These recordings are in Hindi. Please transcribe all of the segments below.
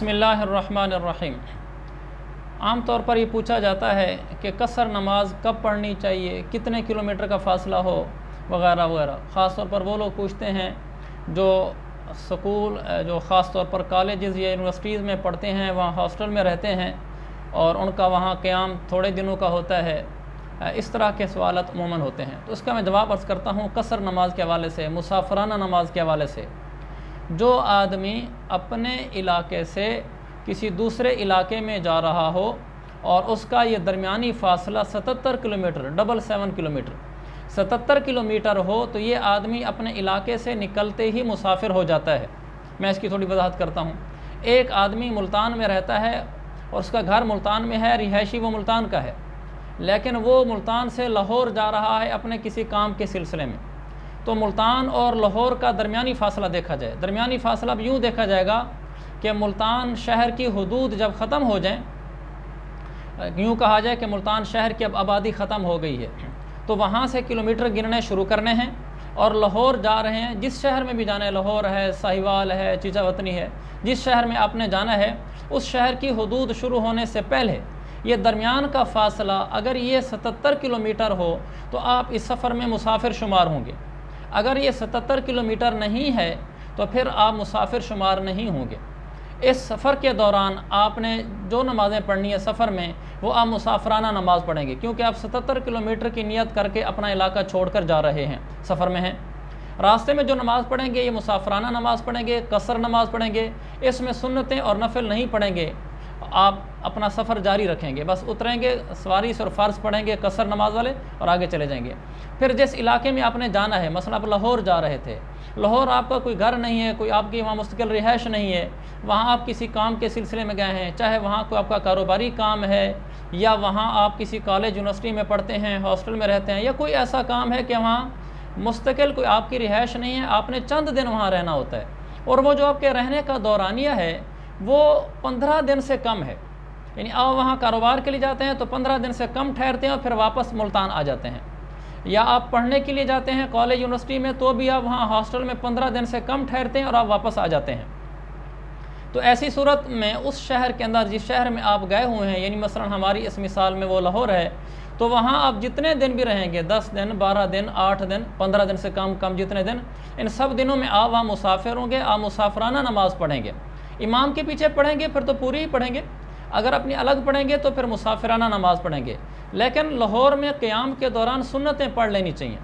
बिस्मिल्लाहिर्रहमानिर्रहीम। आम तौर पर ये पूछा जाता है कि कसर नमाज कब पढ़नी चाहिए, कितने किलोमीटर का फ़ासला हो, वगैरह वगैरह। ख़ास तौर पर वो लोग पूछते हैं जो स्कूल, जो ख़ास तौर पर कॉलेजेस या यूनिवर्सिटीज़ में पढ़ते हैं, वहाँ हॉस्टल में रहते हैं और उनका वहाँ क़याम थोड़े दिनों का होता है। इस तरह के सवालत अमूमन होते हैं, तो उसका मैं जवाब अर्ज़ करता हूँ कसर नमाज के हवाले से, मुसाफराना नमाज के हवाले से। जो आदमी अपने इलाके से किसी दूसरे इलाके में जा रहा हो और उसका ये दरमियानी फ़ासला 77 किलोमीटर, 77 किलोमीटर, 77 किलोमीटर हो, तो ये आदमी अपने इलाके से निकलते ही मुसाफिर हो जाता है। मैं इसकी थोड़ी वजाहत करता हूँ। एक आदमी मुल्तान में रहता है और उसका घर मुल्तान में है, रिहायशी वो मुल्तान का है, लेकिन वो मुल्तान से लाहौर जा रहा है अपने किसी काम के सिलसिले में। तो मुल्तान और लाहौर का दरमियानी फ़ासला देखा जाए, दरमियानी फ़ासला अब यूँ देखा जाएगा कि मुल्तान शहर की हदूद जब ख़त्म हो जाएँ, यूँ कहा जाए कि मुल्तान शहर की अब आबादी ख़त्म हो गई है, तो वहाँ से किलोमीटर गिनने शुरू करने हैं और लाहौर जा रहे हैं। जिस शहर में भी जाना है, लाहौर है, साहिवाल है, चीचावतनी है, जिस शहर में आपने जाना है, उस शहर की हदूद शुरू होने से पहले ये दरमियान का फ़ासला अगर ये 77 किलोमीटर हो तो आप इस सफ़र में मुसाफिर शुमार होंगे। अगर ये 77 किलोमीटर नहीं है तो फिर आप मुसाफिर शुमार नहीं होंगे। इस सफ़र के दौरान आपने जो नमाज़ें पढ़नी है सफ़र में, वो आप मुसाफराना नमाज़ पढ़ेंगे, क्योंकि आप 77 किलोमीटर की नियत करके अपना इलाका छोड़कर जा रहे हैं, सफ़र में हैं। रास्ते में जो नमाज़ पढ़ेंगे ये मुसाफराना नमाज़ पढ़ेंगे, कसर नमाज़ पढ़ेंगे। इसमें सुन्नतें और नफिल नहीं पढ़ेंगे, आप अपना सफ़र जारी रखेंगे, बस उतरेंगे सवारी से और फ़र्ज़ पढ़ेंगे कसर नमाज वाले और आगे चले जाएंगे। फिर जिस इलाके में आपने जाना है, मसलन आप लाहौर जा रहे थे, लाहौर आपका कोई घर नहीं है, कोई आपकी वहाँ मुस्तकिल रिहाइश नहीं है, वहाँ आप किसी काम के सिलसिले में गए हैं, चाहे वहाँ कोई आपका कारोबारी काम है या वहाँ आप किसी कॉलेज यूनिवर्सिटी में पढ़ते हैं, हॉस्टल में रहते हैं, या कोई ऐसा काम है कि वहाँ मुस्तकिल कोई आपकी रिहाइश नहीं है, आपने चंद दिन वहाँ रहना होता है और वो जो आपके रहने का दौरानिया है वो 15 दिन से कम है, यानी आप वहाँ कारोबार के लिए जाते हैं तो 15 दिन से कम ठहरते हैं और फिर वापस मुल्तान आ जाते हैं। या आप पढ़ने के लिए जाते हैं कॉलेज यूनिवर्सिटी में, तो भी आप वहाँ हॉस्टल में 15 दिन से कम ठहरते हैं और आप वापस आ जाते हैं। तो ऐसी सूरत में उस शहर के अंदर, जिस शहर में आप गए हुए हैं, यानी मसलन हमारी इस मिसाल में वो लाहौर है, तो वहाँ आप जितने दिन भी रहेंगे, 10 दिन, 12 दिन, 8 दिन, 15 दिन से कम जितने दिन, इन सब दिनों में आप वहाँ मुसाफिर होंगे। आप मुसाफराना नमाज़ पढ़ेंगे, इमाम के पीछे पढ़ेंगे फिर तो पूरी ही पढ़ेंगे, अगर अपनी अलग पढ़ेंगे तो फिर मुसाफिराना नमाज़ पढ़ेंगे। लेकिन लाहौर में क़याम के दौरान सुन्नतें पढ़ लेनी चाहिए।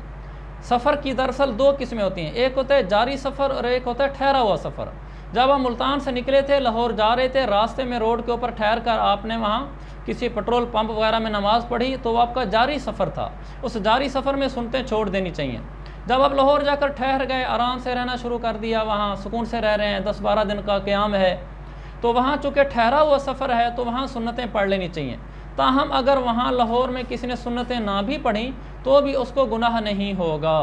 सफ़र की दरअसल दो किस्में होती हैं, एक होता है जारी सफ़र और एक होता है ठहरा हुआ सफ़र। जब आप मुल्तान से निकले थे, लाहौर जा रहे थे, रास्ते में रोड के ऊपर ठहर कर आपने वहाँ किसी पेट्रोल पंप वगैरह में नमाज़ पढ़ी, तो वो आपका जारी सफ़र था। उस जारी सफ़र में सुन्नतें छोड़ देनी चाहिए। जब आप लाहौर जाकर ठहर गए, आराम से रहना शुरू कर दिया, वहाँ सुकून से रह रहे हैं, 10-12 दिन का क़याम है, तो वहाँ चूँकि ठहरा हुआ सफ़र है तो वहाँ सुन्नतें पढ़ लेनी चाहिए। ताहम अगर वहाँ लाहौर में किसी ने सुन्नतें ना भी पढ़ी तो भी उसको गुनाह नहीं होगा।